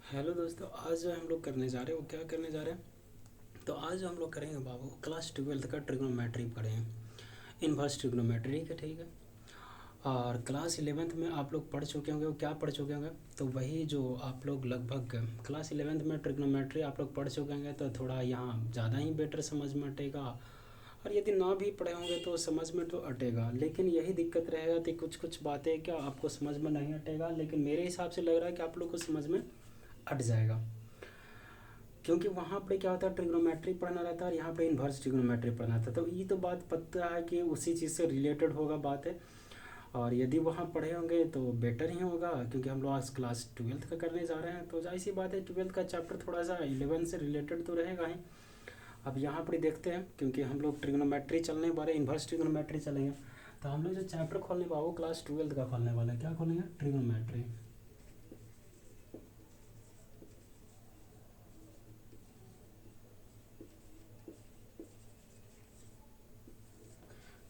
Hello दोस्तों, आज जो हम लोग करने जा रहे हैं वो क्या करने जा रहे हैं। तो आज जो हम लोग करेंगे बाबू, क्लास 12th का ट्रिग्नोमेट्री पढ़ेंगे। इन्वर्स ट्रिग्नोमेट्री का, ठीक है। और क्लास 11th में आप लोग पढ़ चुके होंगे, वो क्या पढ़ चुके होंगे, तो वही जो आप लोग लगभग क्लास 11th में ट्रिग्नोमेट्री आप लोग पढ़ चुके होंगे, तो थोड़ा यहाँ ज़्यादा ही बेटर समझ में अटेगा। और यदि ना भी पढ़े होंगे तो समझ में तो अटेगा, लेकिन यही दिक्कत रहेगा कि कुछ कुछ बातें क्या आपको समझ में नहीं अटेगा, लेकिन मेरे हिसाब से लग रहा है कि आप लोग को समझ में अट जाएगा। क्योंकि वहाँ पे क्या होता है, ट्रिग्नोमेट्री पढ़ना रहता है और यहाँ पे इन्वर्स ट्रिग्नोमेट्री पढ़ना रहता है। तो ये तो बात पता है कि उसी चीज़ से रिलेटेड होगा बात है। और यदि वहाँ पढ़े होंगे तो बेटर ही होगा, क्योंकि हम लोग आज क्लास 12th का करने जा रहे हैं, तो जाहिर सी बात है 12th का चैप्टर थोड़ा सा 11 से रिलेटेड तो रहेगा ही। अब यहाँ पर देखते हैं, क्योंकि हम लोग ट्रिग्नोमेट्री चलने वाले, इन्वर्स ट्रिग्नोमेट्री चलेंगे, तो हम लोग जो चैप्टर खोलने वाले वो क्लास 12th का खोलने वाला है। क्या खोलेंगे? ट्रिग्नोमेट्री।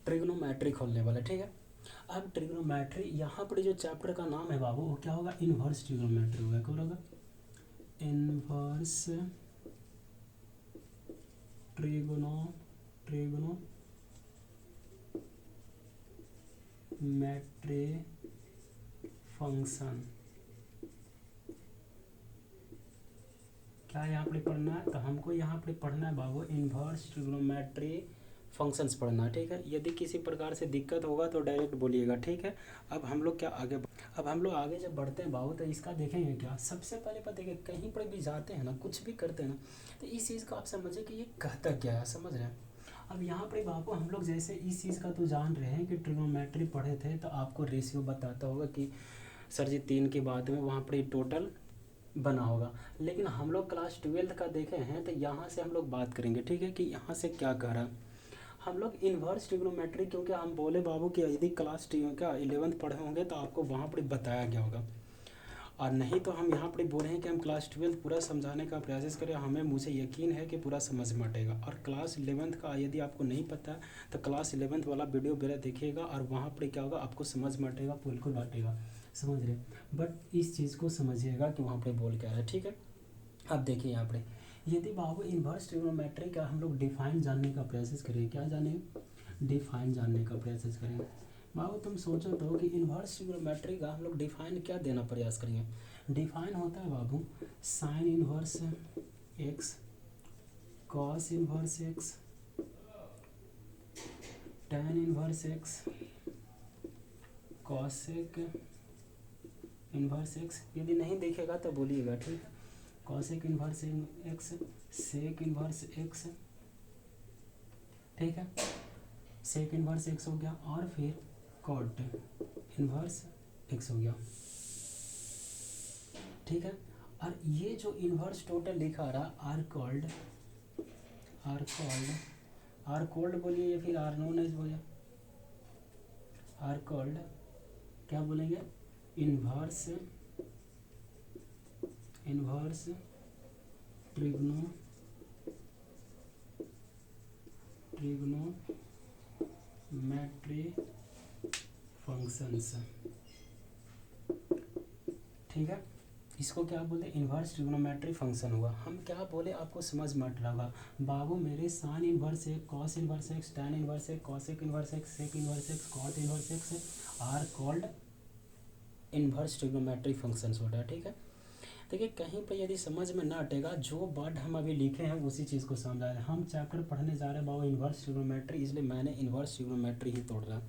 ट्रिग्नोमेट्री खोलने वाला, ठीक है। अब ट्रिग्नोमेट्री यहाँ पर जो चैप्टर का नाम है बाबू, वो क्या होगा? इन्वर्स ट्रिग्नोमेट्री होगा। क्या होगा? Inverse trigno trigonometry function. क्या यहाँ पे पढ़ना है? तो हमको यहाँ पे पढ़ना है बाबू इन्वर्स ट्रिग्नोमेट्री फंक्शंस पढ़ना है, ठीक है। यदि किसी प्रकार से दिक्कत होगा तो डायरेक्ट बोलिएगा, ठीक है। अब हम लोग क्या आगे अब हम लोग आगे जब बढ़ते हैं बाबू, तो इसका देखेंगे क्या। सबसे पहले पता है कि कहीं पर भी जाते हैं ना, कुछ भी करते हैं ना, तो इस चीज़ को आप समझिए कि ये कहता क्या है, समझ रहे हैं। अब यहाँ पर बाबू हम लोग जैसे इस चीज़ का तो जान रहे हैं कि ट्रिग्नोमेट्री पढ़े थे, तो आपको रेशियो बताता होगा कि सर जी 3 की बात में वहाँ पर टोटल बना होगा। लेकिन हम लोग क्लास 12th का देखे हैं, तो यहाँ से हम लोग बात करेंगे, ठीक है, कि यहाँ से क्या कह रहा है। हम लोग इन्वर्स ट्रिग्नोमेट्री, क्योंकि हम बोले बाबू कि यदि क्लास क्या 11th पढ़े होंगे तो आपको वहाँ पर बताया गया होगा, और नहीं तो हम यहाँ पर बोल रहे हैं कि हम क्लास 12th पूरा समझाने का प्रयास करें। हमें मुझे यकीन है कि पूरा समझ में अटेगा। और क्लास 11th का यदि आपको नहीं पता है तो क्लास 11th वाला वीडियो मेरा देखिएगा, और वहाँ पर क्या होगा आपको समझ में अटेगा, बिल्कुल अटेगा, समझ रहे। बट इस चीज़ को समझिएगा कि वहाँ पर बोल क्या रहा है, ठीक है। अब देखिए यहाँ पे, यदि बाबू इन्वर्स ट्रिग्नोमेट्री का हम लोग डिफाइन जानने का प्रयास करें, क्या जाने? डिफाइन जानने का प्रयास करेंगे। बाबू तुम सोचो तो कि इन्वर्स ट्रिग्नोमेट्री का हम लोग डिफाइन क्या देना प्रयास करेंगे। डिफाइन होता है बाबू sine inverse x, cos inverse x, tan inverse x, cosec inverse x. यदि नहीं देखेगा तो बोलिएगा, ठीक है। Cosec inverse x, sec inverse x, ठीक है, सेक इन्वर्स एक्स हो गया, और फिर कॉट इन्वर्स एक्स हो गया, ठीक है। और ये जो इन्वर्स टोटल लिखा रहा आर कोल्ड बोलिए या फिर आर नोन एज बोलिए, आर कोल्ड क्या बोलेंगे? इन्वर्स ट्रिग्नोमेट्री फंक्शंस, ठीक है। इसको क्या बोलते हैं? इन्वर्स ट्रिग्नोमेट्री फंक्शन हुआ। हम क्या बोले आपको समझ में अट रहा होगा बाबू मेरे, sine inverse x, cos inverse x, tan inverse x, cosec inverse x, sec inverse x, cot inverse x are called inverse trigonometry functions होता है, ठीक है। देखिए कहीं पर यदि समझ में ना अटेगा, जो वर्ड हम अभी लिखे हैं उसी चीज़ को समझा रहे हैं। हम चैप्टर पढ़ने जा रहे हैं बाबू इन्वर्स ट्रिग्नोमेट्री, इसलिए मैंने इन्वर्स ट्रिग्नोमेट्री ही तोड़ रहा।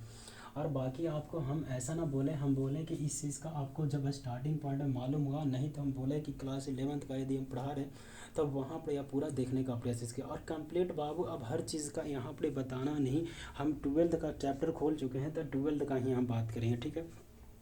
और बाकी आपको हम ऐसा ना बोले, हम बोले कि इस चीज़ का आपको जब स्टार्टिंग पॉइंट में मालूम हुआ, नहीं तो हम बोले कि क्लास 11th का यदि हम पढ़ा रहे तो वहाँ पर या पूरा देखने का प्रयास किया। और कंप्लीट बाबू अब हर चीज़ का यहाँ पर बताना नहीं, हम 12th का चैप्टर खोल चुके हैं, तो 12th का ही हम बात करेंगे, ठीक है।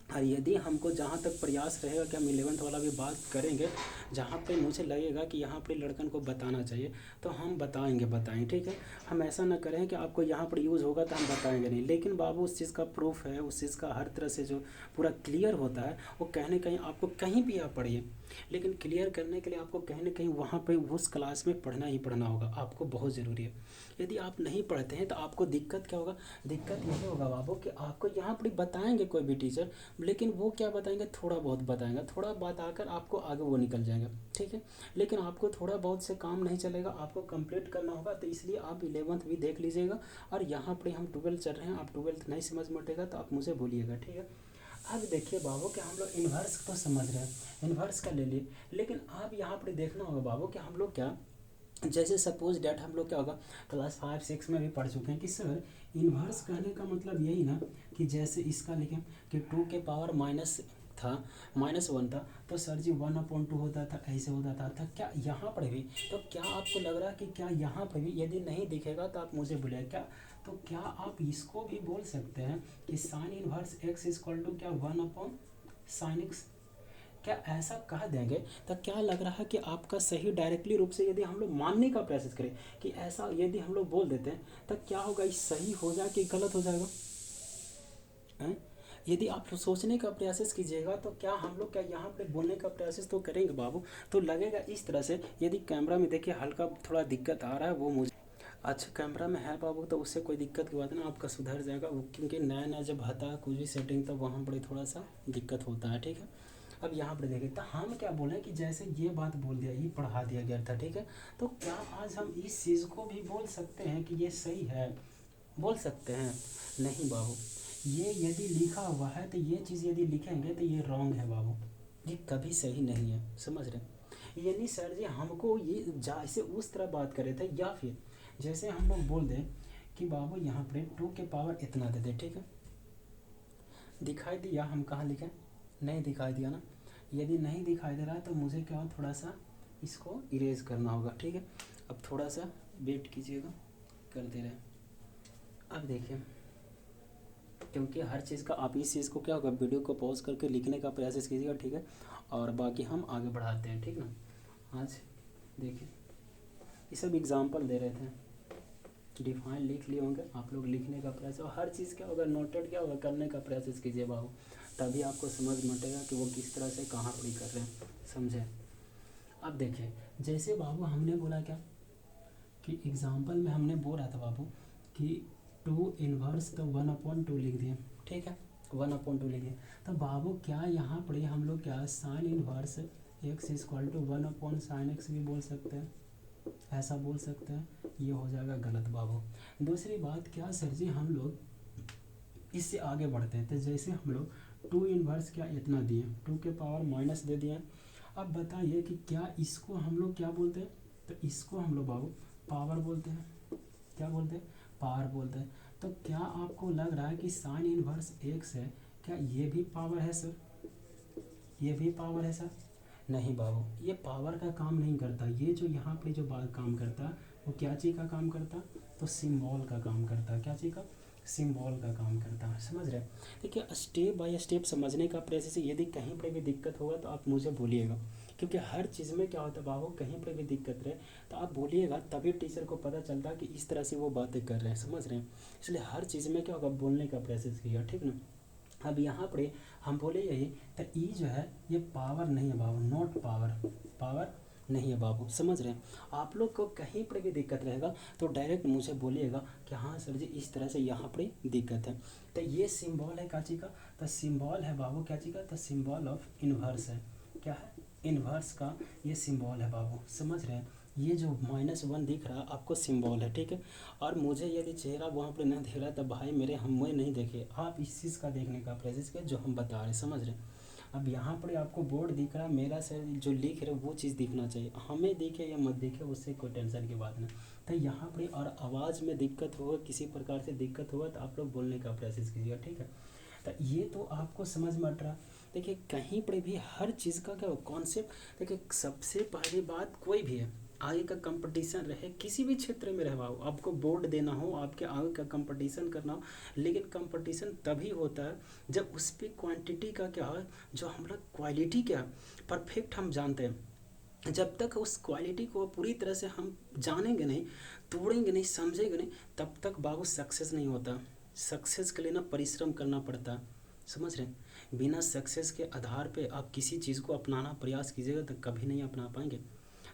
और यदि हमको जहाँ तक प्रयास रहेगा कि हम 11th वाला भी बात करेंगे, जहाँ पे मुझे लगेगा कि यहाँ पे लड़कन को बताना चाहिए तो हम बताएंगे, ठीक है। हम ऐसा ना करें कि आपको यहाँ पर यूज़ होगा तो हम बताएंगे नहीं, लेकिन बाबू उस चीज़ का प्रूफ है, उस चीज़ का हर तरह से जो पूरा क्लियर होता है वो कहीं कहीं आपको कहीं भी आप पढ़िए, लेकिन क्लियर करने के लिए आपको कहीं ना कहीं वहाँ पर उस क्लास में पढ़ना ही पढ़ना होगा, आपको बहुत ज़रूरी है। यदि आप नहीं पढ़ते हैं तो आपको दिक्कत क्या होगा? दिक्कत यही होगा बाबू कि आपको यहाँ पर बताएंगे कोई भी टीचर, लेकिन वो क्या बताएंगे, थोड़ा बहुत बताएंगे, थोड़ा बात आकर आपको आगे वो निकल जाएगा, ठीक है। लेकिन आपको थोड़ा बहुत से काम नहीं चलेगा, आपको कंप्लीट करना होगा। तो इसलिए आप 11th भी देख लीजिएगा। और यहाँ पर हम 12th चल रहे हैं, आप 12th नहीं समझ में आएगा तो आप मुझे बोलिएगा, ठीक है। अब देखिए बाबू कि हम लोग इन्वर्स तो समझ रहे हैं, इन्वर्स का ले लिए, लेकिन आप यहाँ पर देखना होगा बाबू कि हम लोग क्या, जैसे सपोज डेट हम लोग क्या होगा क्लास 5 6 में भी पढ़ चुके हैं कि सर इन्वर्स कहने का मतलब यही ना कि जैसे इसका लिखें कि 2 के पावर माइनस था, -1 था, तो सर जी 1/2 होता था, ऐसे होता था। क्या यहाँ पर भी, तो क्या आपको लग रहा है कि क्या यहाँ पर भी यदि नहीं दिखेगा तो आप मुझे बोलिए क्या, तो क्या आप इसको भी बोल सकते हैं कि sine inverse x equal to क्या 1/sin x, क्या ऐसा कह देंगे तो क्या लग रहा है कि आपका सही डायरेक्टली रूप से यदि हम लोग मानने का प्रयास करें कि ऐसा यदि हम लोग बोल देते हैं तो क्या होगा, ये सही हो जाए कि गलत हो जाएगा हैं? यदि आप सोचने का प्रयास कीजिएगा तो क्या हम लोग क्या यहाँ पे बोलने का प्रयास तो करेंगे बाबू, तो लगेगा इस तरह से। यदि कैमरा में देखिए हल्का थोड़ा दिक्कत आ रहा है, वो मुझे अच्छा कैमरा में है बाबू, तो उससे कोई दिक्कत की बात नहीं, आपका सुधर जाएगा वो, क्योंकि नया नया जब आता है कुछ भी सेटिंग तो वहाँ पर थोड़ा सा दिक्कत होता है, ठीक है। अब यहाँ पर देखिए तो हम क्या बोले कि जैसे ये बात बोल दिया, ये पढ़ा दिया गया था, ठीक है। तो क्या आज हम इस चीज़ को भी बोल सकते हैं कि ये सही है, बोल सकते हैं? नहीं बाबू, ये यदि लिखा हुआ है तो ये चीज़ यदि लिखेंगे तो ये रॉन्ग है बाबू, ये कभी सही नहीं है, समझ रहे। यानी सर जी हमको ये जैसे उस तरह बात करे थे, या फिर जैसे हम लोग बोल दें कि बाबू यहाँ पर 2 के पावर इतना दे दे, ठीक है। दिखाई दिया हम कहाँ लिखें, नहीं दिखाई दिया ना। यदि नहीं दिखाई दे रहा है तो मुझे क्या हो, थोड़ा सा इसको इरेज करना होगा, ठीक है। अब थोड़ा सा वेट कीजिएगा, कर दे रहे हैं। अब देखिए क्योंकि हर चीज़ का आप इस चीज़ को क्या होगा, वीडियो को पॉज करके लिखने का प्रयास कीजिएगा, ठीक है। और बाकी हम आगे बढ़ाते हैं, ठीक ना। आज देखिए ये सब एग्जाम्पल दे रहे थे, डिफाइन लिख लिए होंगे आप लोग, लिखने का प्रयास, और हर चीज़ क्या होगा नोटेड क्या होगा करने का प्रयास कीजिए बाबू, तभी आपको समझ में आएगा कि वो किस तरह से कहाँ पढ़ी कर रहे हैं, समझे। अब देखिए जैसे बाबू हमने बोला क्या कि एग्जाम्पल में हमने बोला था बाबू कि 2 इनवर्स तो 1/2 लिख दिए, ठीक है, 1/2 लिख दिए। तो बाबू क्या यहाँ पर हम लोग क्या sine inverse x equal to 1/sin x भी बोल सकते हैं, ऐसा बोल सकते हैं, ये हो जाएगा गलत बाबू। दूसरी बात क्या सर जी हम लोग इससे आगे बढ़ते हैं, तो जैसे हम लोग 2 इनवर्स क्या इतना दिए, 2 के पावर माइनस दे दिए। अब बताइए कि क्या इसको हम लोग क्या बोलते हैं, तो इसको हम लोग बाबू पावर बोलते हैं, क्या बोलते हैं, पावर बोलते हैं। तो क्या आपको लग रहा है कि साइन इनवर्स एक्स है, क्या ये भी पावर है सर, ये भी पावर है सर? नहीं बाबू, ये पावर का काम नहीं करता, ये जो यहाँ पे जो बात काम करता है वो क्या चीज़ का काम करता, तो सिंबल का काम करता है, क्या चीज़ का, सिंबल का काम करता है, समझ रहे। देखिए स्टेप बाय स्टेप समझने का प्रयास से, यदि कहीं पर भी दिक्कत होगा तो आप मुझे बोलिएगा, क्योंकि हर चीज़ में क्या होता है बाबू, कहीं पर भी दिक्कत रहे तो आप बोलिएगा, तभी टीचर को पता चलता है कि इस तरह से वो बातें कर रहे हैं, समझ रहे हैं। इसलिए हर चीज़ में क्या होगा, बोलने का प्रयास कीजिएगा, ठीक ना। अब यहाँ पर हम बोले यही, तो ई जो है ये पावर नहीं है बाबू, नॉट पावर, पावर नहीं है बाबू, समझ रहे हैं। आप लोग को कहीं पर भी दिक्कत रहेगा तो डायरेक्ट मुझे बोलिएगा कि हाँ सर जी इस तरह से यहाँ पर दिक्कत है। तो ये सिंबल है क्या चीज़ का, तो सिंबल है बाबू क्या चीज़ का, तो सिंबल ऑफ इन्वर्स है, क्या है, इन्वर्स का ये सिंबल है बाबू, समझ रहे हैं। ये जो -1 दिख रहा है आपको सिंबल है, ठीक है। और मुझे यदि चेहरा वहाँ पर नहीं दिख रहा तो भाई मेरे हमें नहीं देखे, आप इस चीज़ का देखने का प्रयास करें जो हम बता रहे हैं, समझ रहे हैं। अब यहाँ पर आपको बोर्ड दिख रहा है, मेरा से जो लिख रहे वो चीज़ दिखना चाहिए, हमें दिखे या मत दिखे उससे कोई टेंशन की बात नहीं। तो यहाँ पर और आवाज़ में दिक्कत होगा, किसी प्रकार से दिक्कत होगा तो आप लोग बोलने का प्रयास कीजिएगा, ठीक है। तो ये तो आपको समझ में आ रहा। देखिए कहीं पर भी हर चीज़ का क्या कॉन्सेप्ट, देखिए सबसे पहली बात कोई भी है आगे का कंपटीशन रहे, किसी भी क्षेत्र में रहे, आपको बोर्ड देना हो, आपके आगे का कंपटीशन करना हो, लेकिन कंपटीशन तभी होता है जब उस पर क्वांटिटी का क्या है, जो हम लोग क्वालिटी क्या परफेक्ट हम जानते हैं। जब तक उस क्वालिटी को पूरी तरह से हम जानेंगे नहीं, तोड़ेंगे नहीं, समझेंगे नहीं, तब तक बाबू सक्सेस नहीं होता। सक्सेस के लिए ना परिश्रम करना पड़ता है, समझ रहे हैं। बिना सक्सेस के आधार पे आप किसी चीज़ को अपनाना प्रयास कीजिएगा तो कभी नहीं अपना पाएंगे।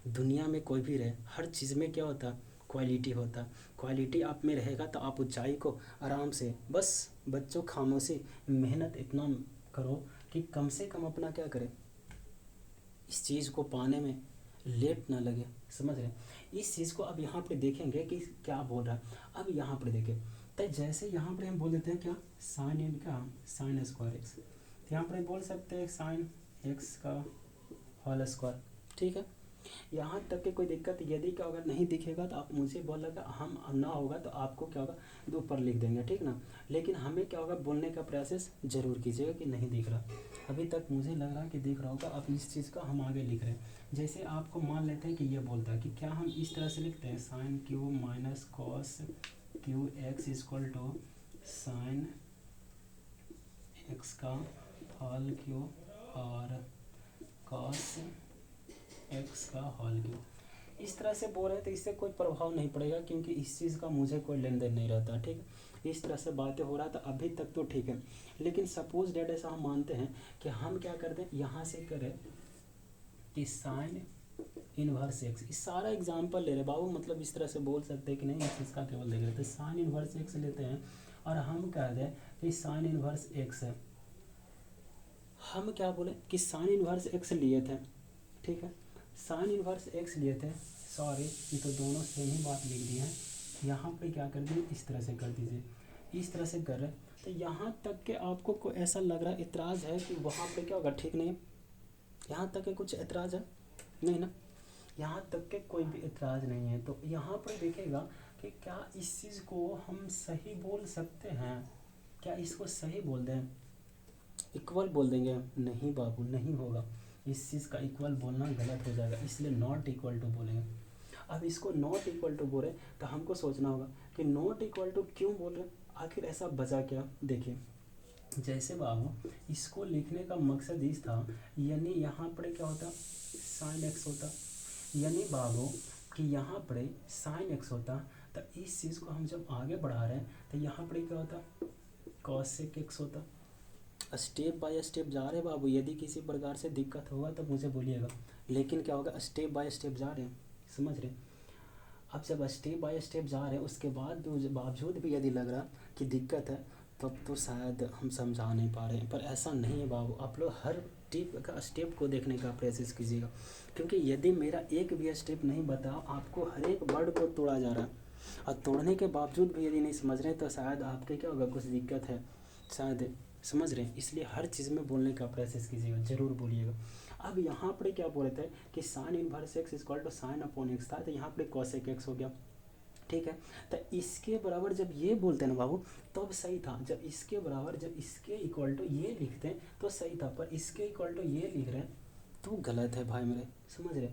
दुनिया में कोई भी रहे, हर चीज़ में क्या होता है, क्वालिटी होता है। क्वालिटी आप में रहेगा तो आप ऊंचाई को आराम से, बस बच्चों खामोशी, मेहनत इतना करो कि कम से कम अपना क्या करे, इस चीज़ को पाने में लेट ना लगे, समझ रहे हैं। इस चीज़ को अब यहाँ पे देखेंगे कि क्या बोल रहा है। अब यहाँ पे देखें तो जैसे यहाँ पर हम बोल देते हैं क्या, साइन इनका साइन स्क्वायर एक्स, तो यहाँ पर बोल सकते हैं साइन एक्स का होल स्क्वायर, ठीक है। यहाँ तक के कोई दिक्कत, यदि क्या अगर नहीं दिखेगा तो आप मुझे बोलेगा, हम ना होगा तो आपको क्या होगा दो ऊपर लिख देंगे, ठीक ना। लेकिन हमें क्या होगा, बोलने का प्रयास जरूर कीजिएगा कि नहीं दिख रहा। अभी तक मुझे लग रहा कि दिख रहा होगा। अब इस चीज़ का हम आगे लिख रहे हैं। जैसे आपको मान लेते हैं कि ये बोलता है कि क्या हम इस तरह से लिखते हैं, sine cube minus cos cube x equal to sine x का होल क्यू और कॉस एक्स का होल क्यूब। इस तरह से बोल रहे हैं तो इससे कोई प्रभाव नहीं पड़ेगा, क्योंकि इस चीज़ का मुझे कोई लेन देन नहीं रहता, ठीक है। इस तरह से बातें हो रहा था अभी तक तो ठीक है। लेकिन सपोज डेट ऐसा हम मानते हैं कि हम क्या कर दें, यहाँ से करें कि साइन इनवर्स एक्स, इस सारा एग्जाम्पल ले रहे बाबू, मतलब इस तरह से बोल सकते हैं कि नहीं, इस चीज़ का केवल देख रहे थे। साइन इनवर्स एक्स लेते हैं और हम कह दें कि साइन इनवर्स एक्स है। हम क्या बोले कि साइन इनवर्स एक्स लिए थे, ठीक है। साइन इनवर्स एक्स लिए थे, सॉरी ये तो दोनों सेम ही बात लिख दी है। यहाँ पे क्या कर दिए, इस तरह से कर दीजिए, इस तरह से कर रहे हैं। तो यहाँ तक के आपको कोई ऐसा लग रहा है इतराज़ है कि वहाँ पे क्या होगा, ठीक नहीं है। यहाँ तक के कुछ एतराज़ है नहीं ना, यहाँ तक के कोई भी एतराज़ नहीं है। तो यहाँ पर देखिएगा कि क्या इस चीज़ को हम सही बोल सकते हैं, क्या इसको सही बोल दें, इक्वल बोल देंगे, नहीं बाबू नहीं होगा। इस चीज़ का इक्वल बोलना गलत हो जाएगा, इसलिए नॉट इक्वल टू बोलेंगे। अब इसको नॉट इक्वल टू बोले तो हमको सोचना होगा कि नॉट इक्वल टू क्यों बोल रहे, आखिर ऐसा बचा क्या। देखिए जैसे बाबू इसको लिखने का मकसद इस था, यानी यहाँ पर क्या होता, साइन एक्स होता, यानी बाबू कि यहाँ पर साइन एक्स होता, तो इस चीज़ को हम जब आगे बढ़ा रहे हैं तो यहाँ पर क्या होता, कॉसेक एक्स होता। स्टेप बाय स्टेप जा रहे बाबू, यदि किसी प्रकार से दिक्कत होगा तो मुझे बोलिएगा, लेकिन क्या होगा, स्टेप बाय स्टेप जा रहे हैं, समझ रहे हैं। अब जब स्टेप बाय स्टेप जा रहे हैं उसके बाद बावजूद भी यदि लग रहा कि दिक्कत है, तब तो शायद हम समझा नहीं पा रहे हैं। पर ऐसा नहीं है बाबू, आप लोग हर टिप का स्टेप को देखने का प्रयास कीजिएगा, क्योंकि यदि मेरा एक भी स्टेप नहीं बताओ, आपको हर एक वर्ड को तोड़ा जा रहा है और तोड़ने के बावजूद भी यदि नहीं समझ रहे तो शायद आपके क्या होगा, कुछ दिक्कत है शायद, समझ रहे हैं। इसलिए हर चीज़ में बोलने का प्रयास कीजिएगा, जरूर बोलिएगा। अब यहाँ पर क्या बोल रहे थे कि sine inverse x equal to sine upon x था, तो यहाँ पर कॉसेक एक्स हो गया, ठीक है। तो इसके बराबर जब ये बोलते हैं ना बाबू तब सही था, जब इसके बराबर जब इसके इक्वल टू ये लिखते हैं तो सही था, पर इसके इक्वल टू ये लिख रहे हैं तो गलत है भाई मेरे, समझ रहे।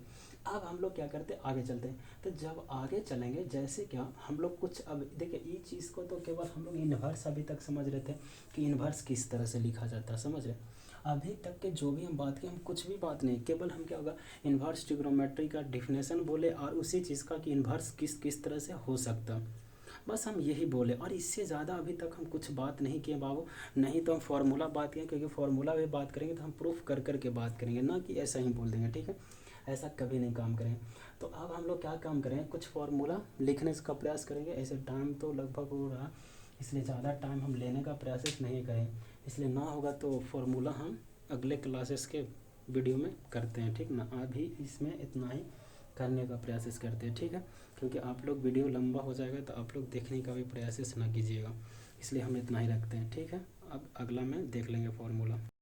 अब हम लोग क्या करते हैं, आगे चलते हैं। तो जब आगे चलेंगे, जैसे क्या हम लोग कुछ, अब देखिए इस चीज़ को तो केवल हम लोग इन्वर्स अभी तक समझ रहे थे कि इन्वर्स किस तरह से लिखा जाता है, समझ रहे। अभी तक के जो भी हम बात किए, हम कुछ भी बात नहीं, केवल हम क्या होगा इन्वर्स ट्रिग्नोमेट्री का डिफिनेशन बोले और उसी चीज़ का कि इन्वर्स किस किस तरह से हो सकता, बस हम यही बोले। और इससे ज़्यादा अभी तक हम कुछ बात नहीं किए बाबू। नहीं तो हम फार्मूला बात किए, क्योंकि फार्मूला में बात करेंगे तो हम प्रूफ कर कर के बात करेंगे, ना कि ऐसा ही बोल देंगे, ठीक है। ऐसा कभी नहीं काम करेंगे। तो अब हम लोग क्या काम करेंगे, कुछ फार्मूला लिखने का प्रयास करेंगे। ऐसे टाइम तो लगभग हो रहा, इसलिए ज़्यादा टाइम हम लेने का प्रयास नहीं करें, इसलिए ना होगा तो फार्मूला हम अगले क्लासेस के वीडियो में करते हैं, ठीक ना। अभी इसमें इतना ही करने का प्रयास करते हैं, ठीक है। क्योंकि आप लोग वीडियो लंबा हो जाएगा तो आप लोग देखने का भी प्रयास ना कीजिएगा, इसलिए हम इतना ही रखते हैं, ठीक है। अब अगला में देख लेंगे फार्मूला।